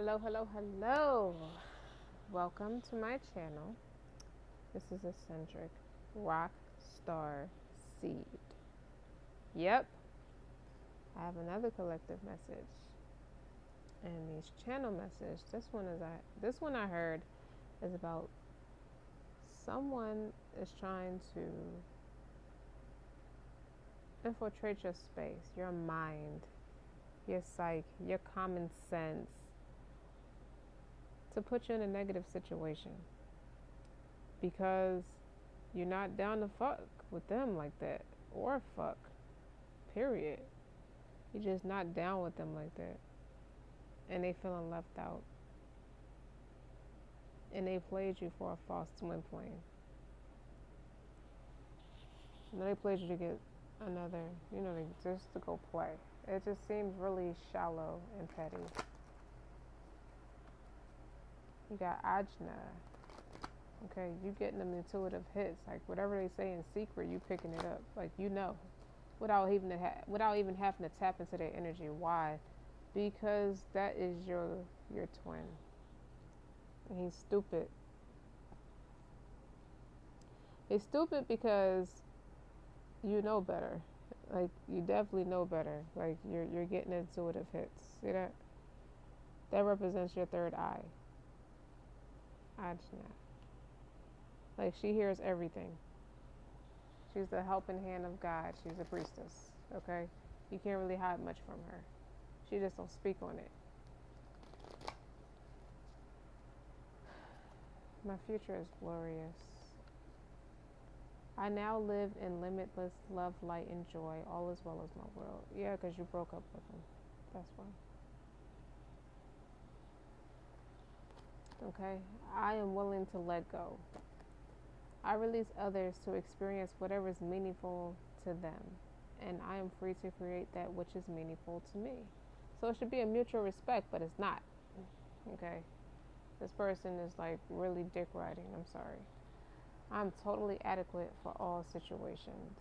Hello, hello, hello. Welcome to my channel. This is Eccentric Rockstar Seed. Yep, I have another collective message. And these channel message, this one I heard is about someone is trying to infiltrate your space, your mind, your psyche, your common sense, to put you in a negative situation because you're not down to fuck with them like that, or fuck, period. You're just not down with them like that, and they feeling left out, and they played you for a false twin flame. And they played you to get another, just to go play. It just seems really shallow and petty. You got Ajna. Okay, you getting them intuitive hits, like whatever they say in secret, you picking it up, like without even having to tap into their energy. Why? Because that is your twin. And he's stupid. He's stupid because you know better. Like, you definitely know better. Like, you're getting intuitive hits. See that? That represents your third eye. Ajna. Like, she hears everything. She's the helping hand of God. She's a priestess. Okay? You can't really hide much from her. She just don't speak on it. My future is glorious. I now live in limitless love, light, and joy. All is well as my world. Yeah, because you broke up with him. That's why. Okay? I am willing to let go. I release others to experience whatever is meaningful to them. And I am free to create that which is meaningful to me. So it should be a mutual respect, but it's not. Okay? This person is like really dick riding. I'm sorry. I'm totally adequate for all situations.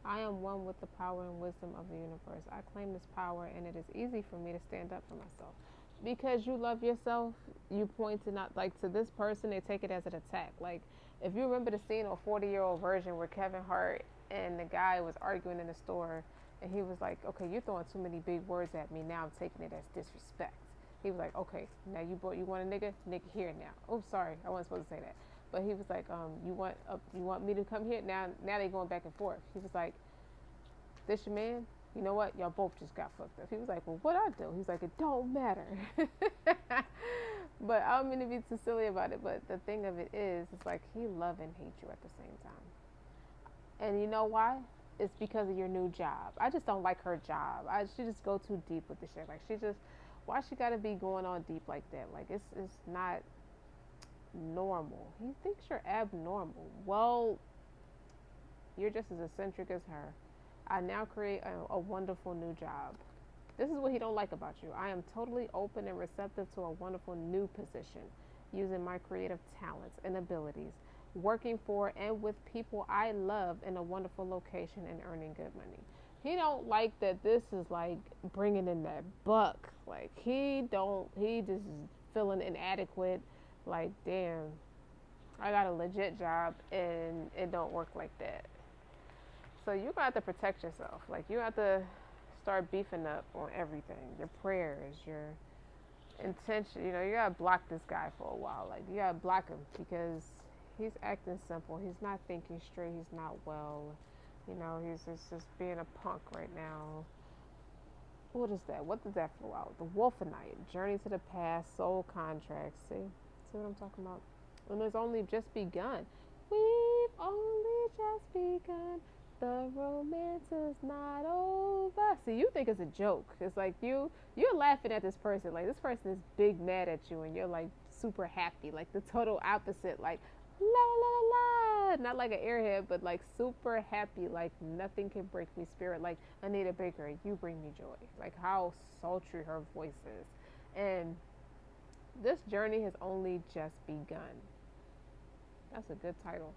I am one with the power and wisdom of the universe. I claim this power, and it is easy for me to stand up for myself. Because you love yourself, you point to not, like, to this person, they take it as an attack. Like, if you remember the scene of 40-year-old version where Kevin Hart and the guy was arguing in the store, and he was like, okay, you're throwing too many big words at me. Now I'm taking it as disrespect. He was like, okay, now you want a nigga? Nigga here now. Oh, sorry, I wasn't supposed to say that. But he was like, you want me to come here? Now they going back and forth. He was like, this your man? You know what? Y'all both just got fucked up. He was like, well, what I do? He's like, it don't matter. But I don't mean to be too silly about it. But the thing of it is, it's like he love and hate you at the same time. And you know why? It's because of your new job. I just don't like her job. She just go too deep with the shit. Like, why she gotta be going on deep like that? Like, it's not normal. He thinks you're abnormal. Well, you're just as eccentric as her. I now create a wonderful new job. This is what he don't like about you. I am totally open and receptive to a wonderful new position, using my creative talents and abilities, working for and with people I love in a wonderful location and earning good money. He don't like that this is like bringing in that buck. Like, he just is feeling inadequate. Like, damn, I got a legit job and it don't work like that. So you're gonna have to protect yourself. Like, you have to start beefing up on everything. Your prayers, your intention. You gotta block this guy for a while. Like, you gotta block him because he's acting simple. He's not thinking straight. He's not well. He's just being a punk right now. What is that? What did that flow out? The Wolfenite, Journey to the Past, Soul Contracts. See what I'm talking about? And it's only just begun. We've only just begun. The romance is not over. See, you think it's a joke. It's like you're laughing at this person. Like, this person is big mad at you, and you're like super happy. Like the total opposite. Like, la la la la. Not like an airhead, but like super happy. Like, nothing can break me spirit. Like, Anita Baker, you bring me joy. Like, how sultry her voice is. And this journey has only just begun. That's a good title.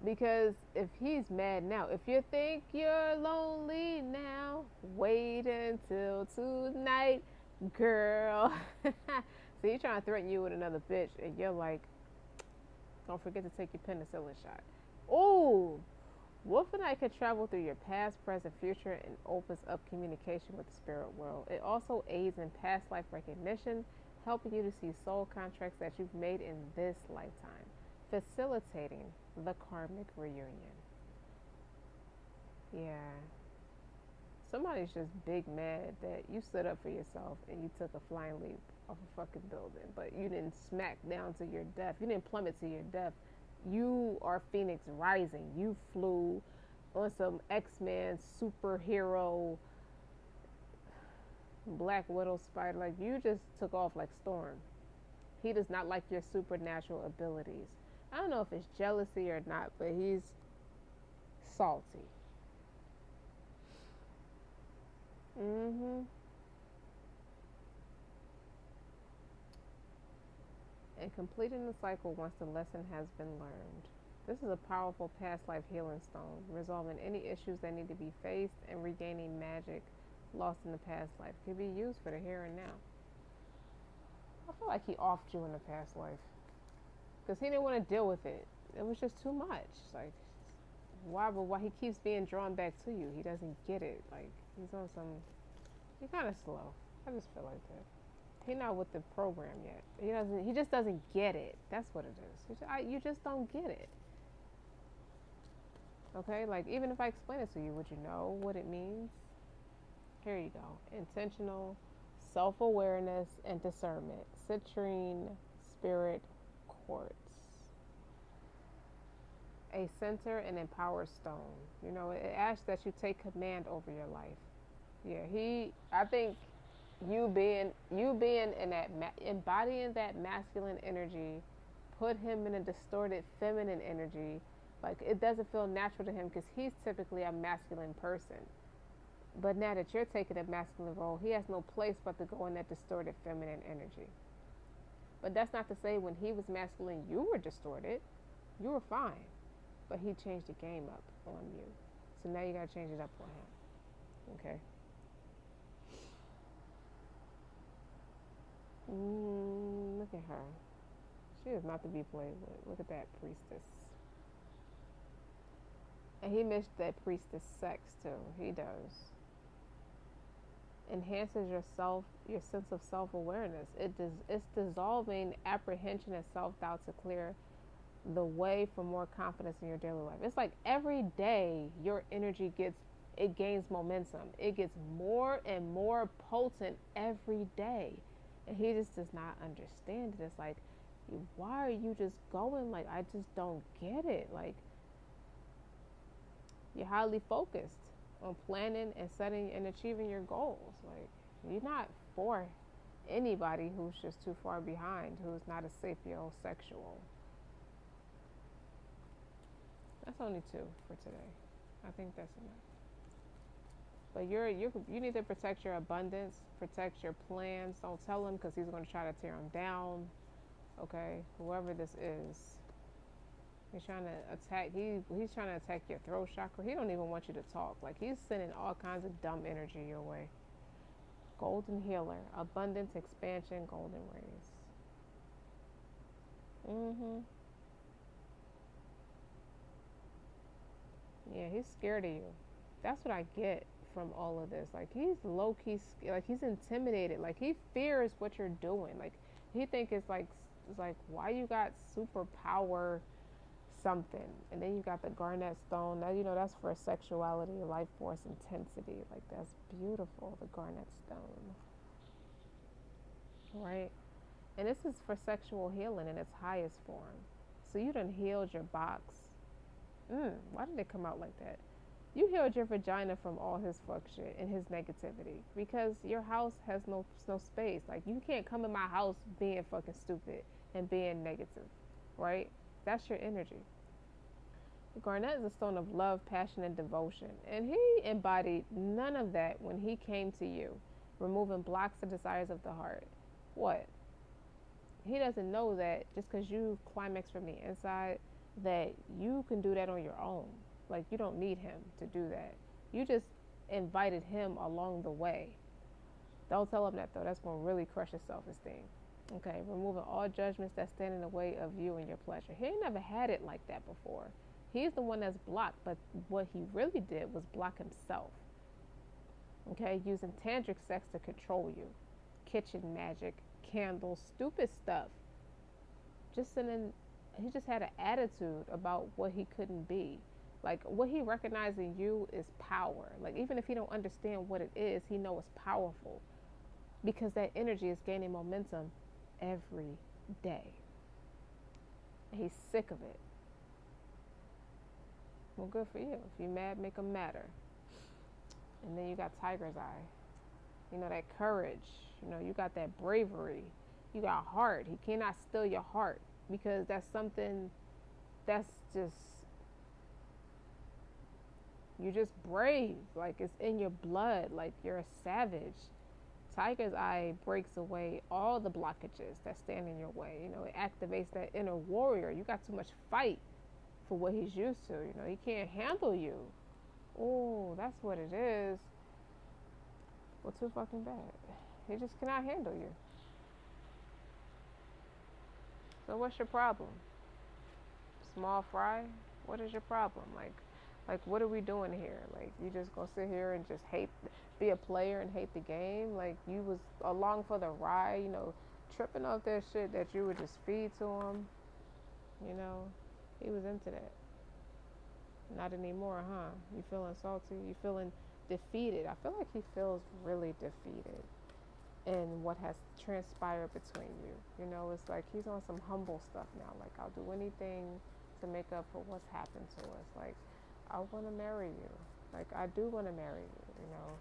Because if he's mad now, if you think you're lonely now, wait until tonight, girl. So he's trying to threaten you with another bitch, and you're like, don't forget to take your penicillin shot. Ooh, Wolf and I can travel through your past, present, future, and opens up communication with the spirit world. It also aids in past life recognition, helping you to see soul contracts that you've made in this lifetime, facilitating the karmic reunion. Yeah. Somebody's just big mad that you stood up for yourself and you took a flying leap off a fucking building, but you didn't smack down to your death. You didn't plummet to your death. You are Phoenix Rising. You flew on some X-Men superhero Black Widow spider. Like, you just took off like Storm. He does not like your supernatural abilities. I don't know if it's jealousy or not, but he's salty. Mm-hmm. And completing the cycle once the lesson has been learned. This is a powerful past life healing stone, resolving any issues that need to be faced and regaining magic lost in the past life. Can be used for the here and now. I feel like he offed you in the past life because he didn't want to deal with it. It was just too much. Like, why? But why he keeps being drawn back to you? He doesn't get it. Like, he's on some. He's kind of slow. I just feel like that. He's not with the program yet. He doesn't. He just doesn't get it. That's what it is. You just don't get it. Okay. Like, even if I explain it to you, would you know what it means? Here you go. Intentional self-awareness and discernment. Citrine spirit quartz. A center and empower stone. You know, it asks that you take command over your life. Yeah, I think you being in that embodying that masculine energy, put him in a distorted feminine energy. Like, it doesn't feel natural to him because he's typically a masculine person. But now that you're taking a masculine role, he has no place but to go in that distorted feminine energy. But that's not to say when he was masculine, you were distorted. You were fine. But he changed the game up on you. So now you got to change it up for him. Okay? Look at her. She is not to be played with. Look at that priestess. And he missed that priestess sex too. He does. Enhances your sense of self-awareness. It's dissolving apprehension and self-doubt to clear the way for more confidence in your daily life. It's like every day your energy gains momentum. It gets more and more potent every day. And he just does not understand it. It's like, why are you just going? Like, I just don't get it. Like, you're highly focused on planning and setting and achieving your goals. Like, you're not for anybody who's just too far behind, who's not a sapiosexual. That's only 2 for today. I think that's enough. But you need to protect your abundance, protect your plans. Don't tell him because he's going to try to tear them down. Okay, whoever this is, he's trying to attack. He's trying to attack your throat chakra. He don't even want you to talk. Like, he's sending all kinds of dumb energy your way. Golden healer, abundance, expansion, golden rays. Yeah, he's scared of you. That's what I get from all of this. Like, he's low-key, like, he's intimidated. Like, he fears what you're doing. Like, he think it's like why you got superpower something, and then you got the garnet stone. Now, you know, that's for sexuality, life force, intensity. Like, that's beautiful, the garnet stone, right? And this is for sexual healing in its highest form. So you done healed your box. Why did it come out like that? You healed your vagina from all his fuck shit and his negativity, because your house has no space. Like, you can't come in my house being fucking stupid and being negative, right? That's your energy. The garnet is a stone of love, passion, and devotion. And he embodied none of that when he came to you, removing blocks and desires of the heart. What? He doesn't know that just because you climax from the inside, that you can do that on your own. Like, you don't need him to do that. You just invited him along the way. Don't tell him that, though. That's going to really crush his self-esteem. Okay, removing all judgments that stand in the way of you and your pleasure. He ain't never had it like that before. He's the one that's blocked, but what he really did was block himself. Okay, using tantric sex to control you. Kitchen magic, candles, stupid stuff. Just sending, he just had an attitude about what he couldn't be. Like, what he recognized in you is power. Like, even if he don't understand what it is, he know it's powerful. Because that energy is gaining momentum every day. And he's sick of it. Well, good for you. If you're mad, make him madder. And then you got Tiger's Eye. You know, that courage. You know, you got that bravery. You got heart. He cannot steal your heart, because that's something that's just, you're just brave. Like, it's in your blood. Like, you're a savage. Tiger's Eye breaks away all the blockages that stand in your way. You know, it activates that inner warrior. You got too much fight for what he's used to. You know, he can't handle you. Oh, that's what it is. Well, too fucking bad. He just cannot handle you. So what's your problem? Small fry? What is your problem? Like what are we doing here? Like, you just gonna sit here and just hate, be a player and hate the game? Like, you was along for the ride, you know, tripping off that shit that you would just feed to him. You know, he was into that. Not anymore, huh? You feeling salty? You feeling defeated? I feel like he feels really defeated in what has transpired between you. You know, it's like he's on some humble stuff now. Like, I'll do anything to make up for what's happened to us. Like, I want to marry you. Like, I do want to marry you, you know,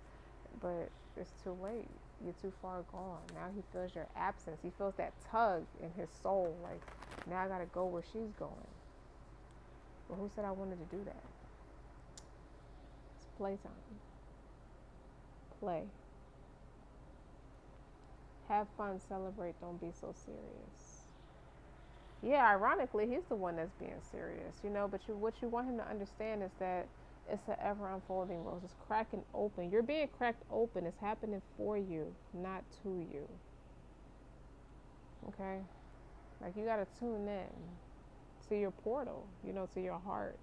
but it's too late. You're too far gone. Now he feels your absence. He feels that tug in his soul. Like, now I got to go where she's going. Well, who said I wanted to do that? It's playtime. Play. Have fun, celebrate, don't be so serious. Yeah, ironically, he's the one that's being serious, you know, but what you want him to understand is that it's an ever unfolding rose. It's cracking open. You're being cracked open. It's happening for you, not to you. Okay? Like, you got to tune in to your portal, you know, to your heart,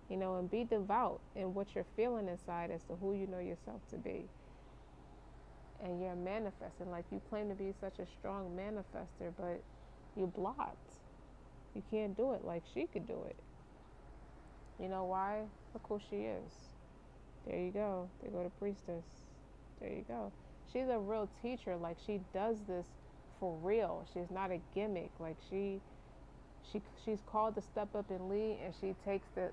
you know, and be devout in what you're feeling inside as to who you know yourself to be. And you're manifesting. Like, you claim to be such a strong manifester, but you blocked. You can't do it like she could do it. You know why? Look who she is. There you go. They go to priestess. There you go. She's a real teacher. Like, she does this for real. She's not a gimmick. Like, she's called to step up and lead, and she takes the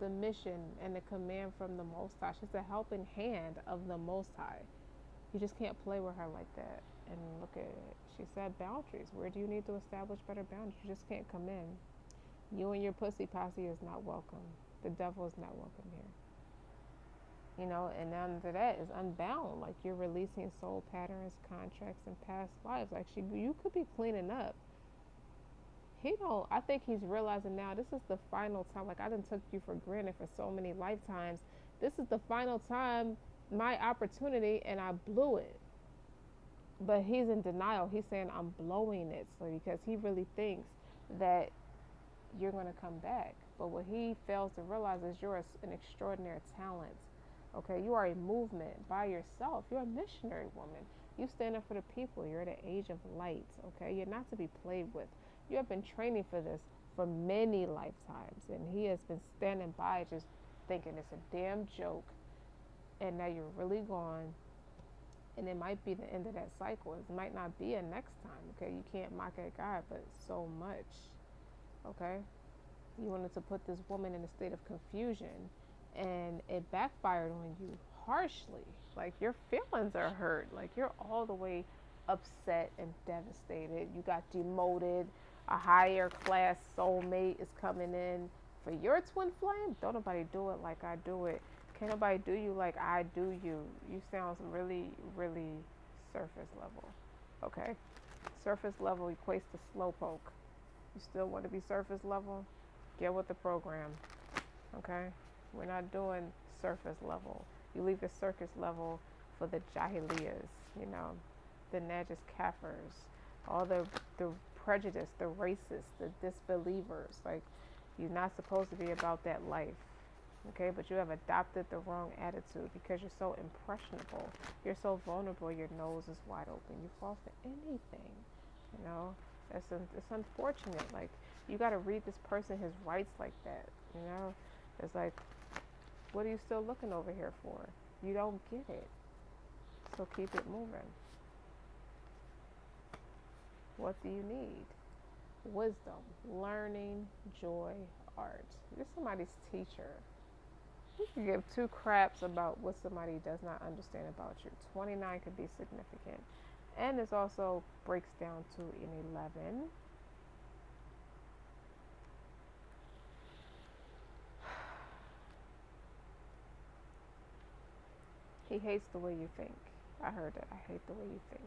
mission and the command from the Most High. She's a helping hand of the Most High. You just can't play with her like that. And look at it. She said boundaries. Where do you need to establish better boundaries? You just can't come in. You and your pussy posse is not welcome. The devil is not welcome here. You know, and under that is unbound. Like, you're releasing soul patterns, contracts, and past lives. Like, you could be cleaning up. I think he's realizing now this is the final time. Like, I done took you for granted for so many lifetimes. This is the final time, my opportunity, and I blew it. But he's in denial. He's saying, I'm blowing it. So, because he really thinks that you're going to come back. But what he fails to realize is you're an extraordinary talent. Okay, you are a movement by yourself. You're a missionary woman. You stand up for the people. You're the age of light. Okay, you're not to be played with. You have been training for this for many lifetimes, and he has been standing by just thinking it's a damn joke, and now you're really gone, and it might be the end of that cycle. It might not be a next time. Okay, you can't mock at God, but so much. Okay, you wanted to put this woman in a state of confusion, and it backfired on you harshly. Like, your feelings are hurt. Like, you're all the way upset and devastated. You got demoted. A higher class soulmate is coming in for your twin flame. Don't nobody do it like I do it. Can't nobody do you like I do you. You sound really, really surface level. Okay? Surface level equates to slowpoke. You still want to be surface level? Get with the program, okay? We're not doing surface level. You leave the surface level for the jahiliyas, you know, the najas kafirs, all the prejudice, the racists, the disbelievers. Like, you're not supposed to be about that life, okay? But you have adopted the wrong attitude because you're so impressionable. You're so vulnerable. Your nose is wide open. You fall for anything, you know? It's unfortunate. Like, you got to read this person his rights like that, you know? It's like, what are you still looking over here for? You don't get it. So keep it moving. What do you need? Wisdom, learning, joy, art. You're somebody's teacher. You can give two craps about what somebody does not understand about you. 29 could be significant. And this also breaks down to an 11. He hates the way you think. I heard that. I hate the way you think.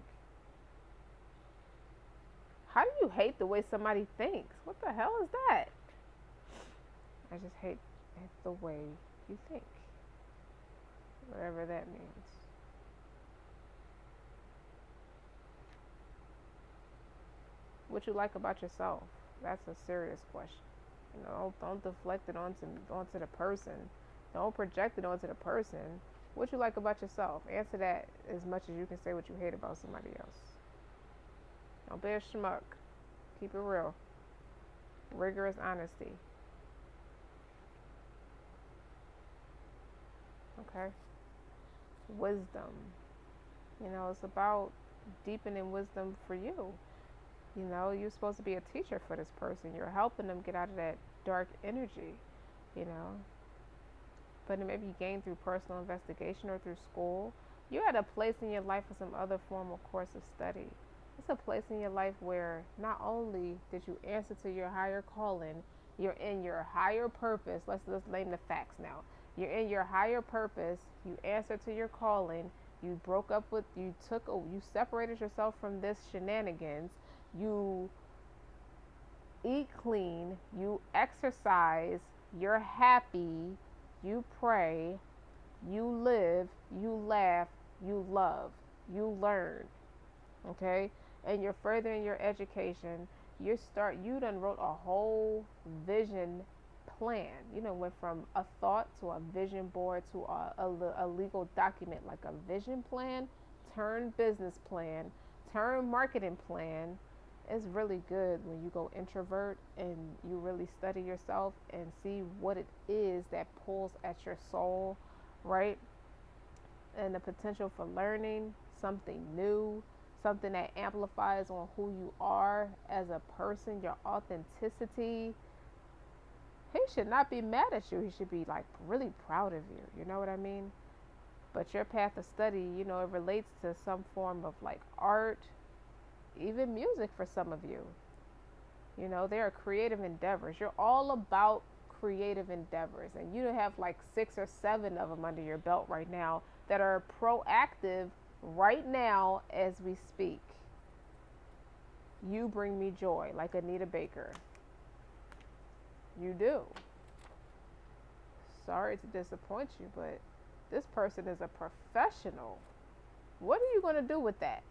How do you hate the way somebody thinks? What the hell is that? I just hate the way you think. Whatever that means. What you like about yourself? That's a serious question. You know, don't deflect it onto the person. Don't project it onto the person. What you like about yourself? Answer that as much as you can say what you hate about somebody else. Don't be a schmuck. Keep it real. Rigorous honesty. Okay? Wisdom. You know, it's about deepening wisdom for you. You know, you're supposed to be a teacher for this person. You're helping them get out of that dark energy, you know. But maybe you gain through personal investigation or through school. You're at a place in your life for some other formal course of study. It's a place in your life where not only did you answer to your higher calling, you're in your higher purpose. Let's name the facts now. You're in your higher purpose. You answered to your calling. You broke up with, you separated yourself from this shenanigans. You eat clean. You exercise. You're happy. You pray. You live. You laugh. You love. You learn. Okay? And you're furthering your education. You done wrote a whole vision plan. You know, went from a thought to a vision board to a legal document, like a vision plan, turn business plan, turn marketing plan. It's really good when you go introvert and you really study yourself and see what it is that pulls at your soul, right? And the potential for learning something new, something that amplifies on who you are as a person, your authenticity. He should not be mad at you. He should be like really proud of you. You know what I mean? But your path of study, you know, it relates to some form of like art, even music for some of you. You know, they are creative endeavors. You're all about creative endeavors. And you have like 6 or 7 of them under your belt right now that are proactive right now as we speak. You bring me joy, like Anita Baker. You do. Sorry to disappoint you, but this person is a professional. What are you going to do with that?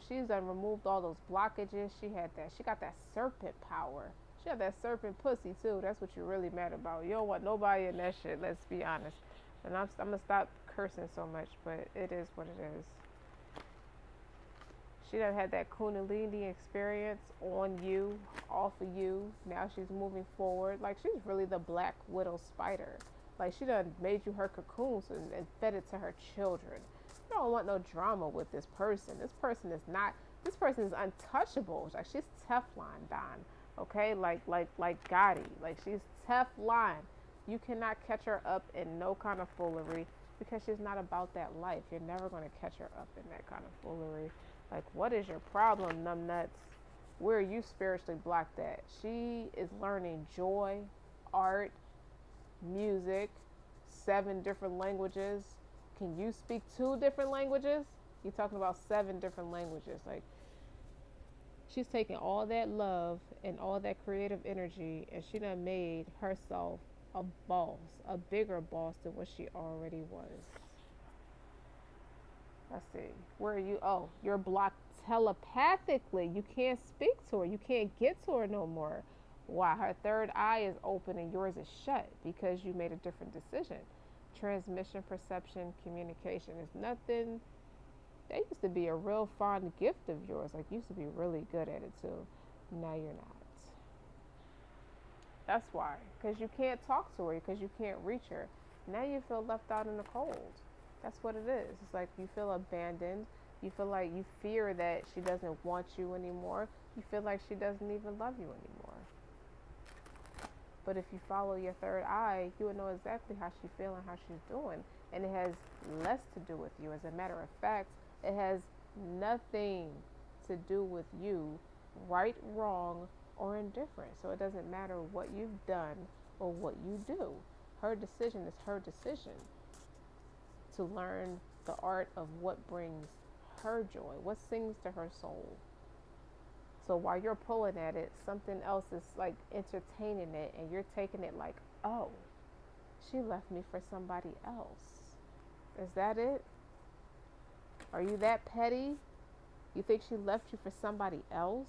She's done removed all those blockages. She got that serpent power. She had that serpent pussy too. That's what you're really mad about. You don't want nobody in that shit, let's be honest. And I'm gonna stop cursing so much, but it is what it is. She done had that kundalini experience on you, off of you. Now she's moving forward. Like, she's really the Black Widow spider. Like, she done made you her cocoons and fed it to her children. You don't want no drama with this person. This person is untouchable. Like, she's Teflon Don. Okay? Like Gotti. Like, she's Teflon. You cannot catch her up in no kind of foolery because she's not about that life. You're never going to catch her up in that kind of foolery. Like, what is your problem, numbnuts? Where are you spiritually blocked at? She is learning joy, art, music, 7 different languages. Can you speak 2 different languages? You're talking about 7 different languages. Like, she's taken all that love and all that creative energy, and she done made herself a boss, a bigger boss than what she already was. Let's see. Where are you? Oh, you're blocked telepathically. You can't speak to her. You can't get to her no more. Why? Her third eye is open and yours is shut because you made a different decision. Transmission, perception, communication is nothing. That used to be a real fond gift of yours. Like, you used to be really good at it too. Now you're not. That's why. Because you can't talk to her, because you can't reach her. Now you feel left out in the cold. That's what it is. It's like you feel abandoned. You feel like you fear that she doesn't want you anymore. You feel like she doesn't even love you anymore. But if you follow your third eye, you will know exactly how she's feeling, how she's doing. And it has less to do with you. As a matter of fact, it has nothing to do with you, right, wrong, or indifferent. So it doesn't matter what you've done or what you do. Her decision is her decision to learn the art of what brings her joy, what sings to her soul. So while you're pulling at it, something else is like entertaining it, and you're taking it like, oh, she left me for somebody else. Is that it? Are you that petty? You think she left you for somebody else?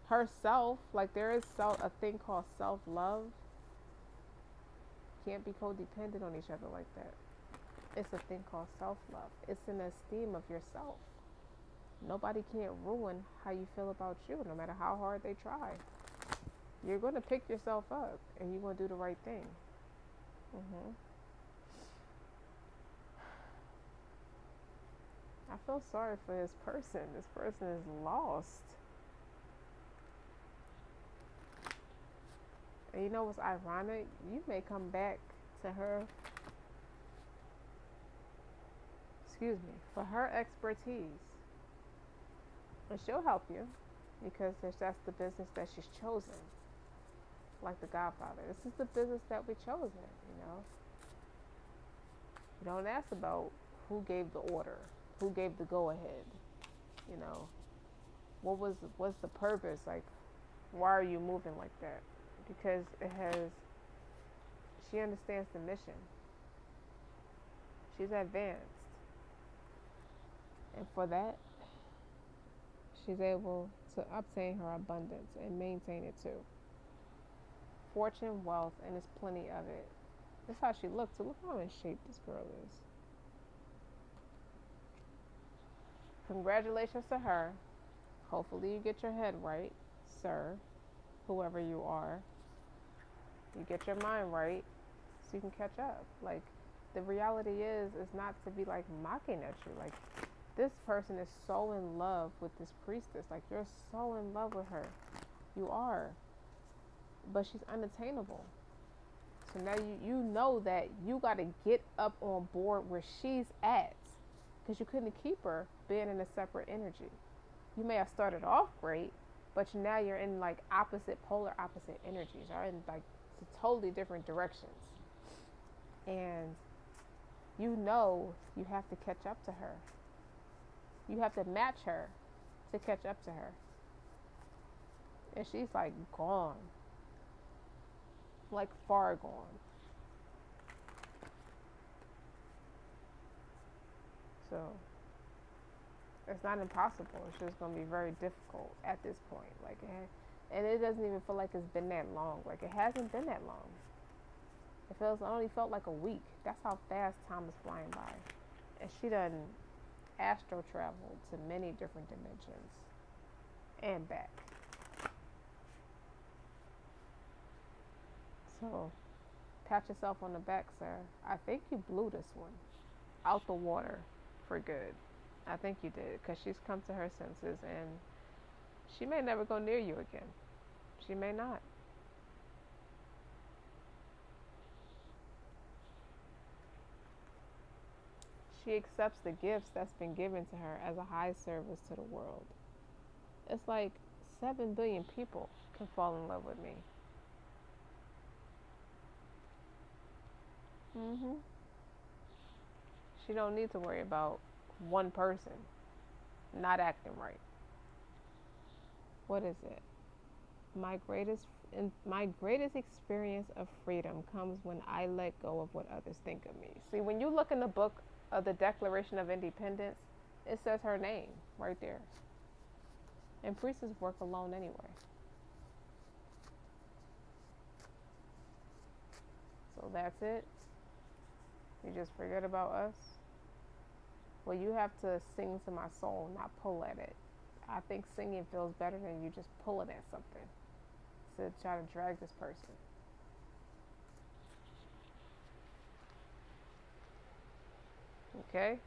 Herself, like there is a thing called self-love. Can't be codependent on each other like that. It's a thing called self-love. It's an esteem of yourself. Nobody can't ruin how you feel about you, no matter how hard they try. You're going to pick yourself up, and you're going to do the right thing. I feel sorry for this person. This person is lost. And you know what's ironic? You may come back to her, for her expertise. And she'll help you because that's the business that she's chosen. Like the Godfather. This is the business that we chosen, you know. You don't ask about who gave the order, who gave the go-ahead, you know. What's the purpose? Like, why are you moving like that? Because she understands the mission. She's advanced. And for that, she's able to obtain her abundance and maintain it too. Fortune, wealth, and there's plenty of it. That's how she looks. So look how in shape this girl is. Congratulations to her. Hopefully you get your head right, sir, whoever you are. You get your mind right so you can catch up. Like, the reality is not to be like mocking at you. Like, this person is so in love with this priestess. Like, you're so in love with her. You are. But she's unattainable. So now you know that you got to get up on board where she's at. Because you couldn't keep her being in a separate energy. You may have started off great, but now you're in like polar opposite energies. You're in like totally different directions. And you know you have to catch up to her. You have to match her to catch up to her. And she's like gone. Like far gone. So it's not impossible. It's just going to be very difficult at this point. Like, and it doesn't even feel like it's been that long. Like, it hasn't been that long. It only felt like a week. That's how fast time is flying by. And she done astro traveled to many different dimensions and back. So pat yourself on the back, sir. I think you blew this one out the water for good. I think you did, because she's come to her senses, and she may never go near you again. She may not. She accepts the gifts that's been given to her as a high service to the world. It's like 7 billion people can fall in love with me. She don't need to worry about one person not acting right. What is it? My greatest experience of freedom comes when I let go of what others think of me. See, when you look in the book of the Declaration of Independence, it says her name right there. And priests work alone anyway. So that's it. You just forget about us. Well, you have to sing to my soul, not pull at it. I think singing feels better than you just pulling at something to try to drag this person. Okay?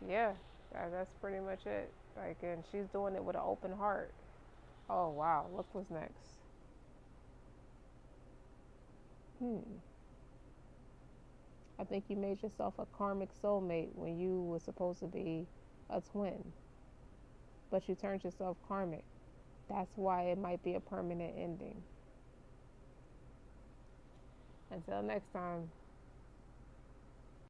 Yeah, that's pretty much it. Like, and she's doing it with an open heart. Oh, wow. Look what's next. I think you made yourself a karmic soulmate when you were supposed to be a twin, but you turned yourself karmic. That's why it might be a permanent ending. Until next time.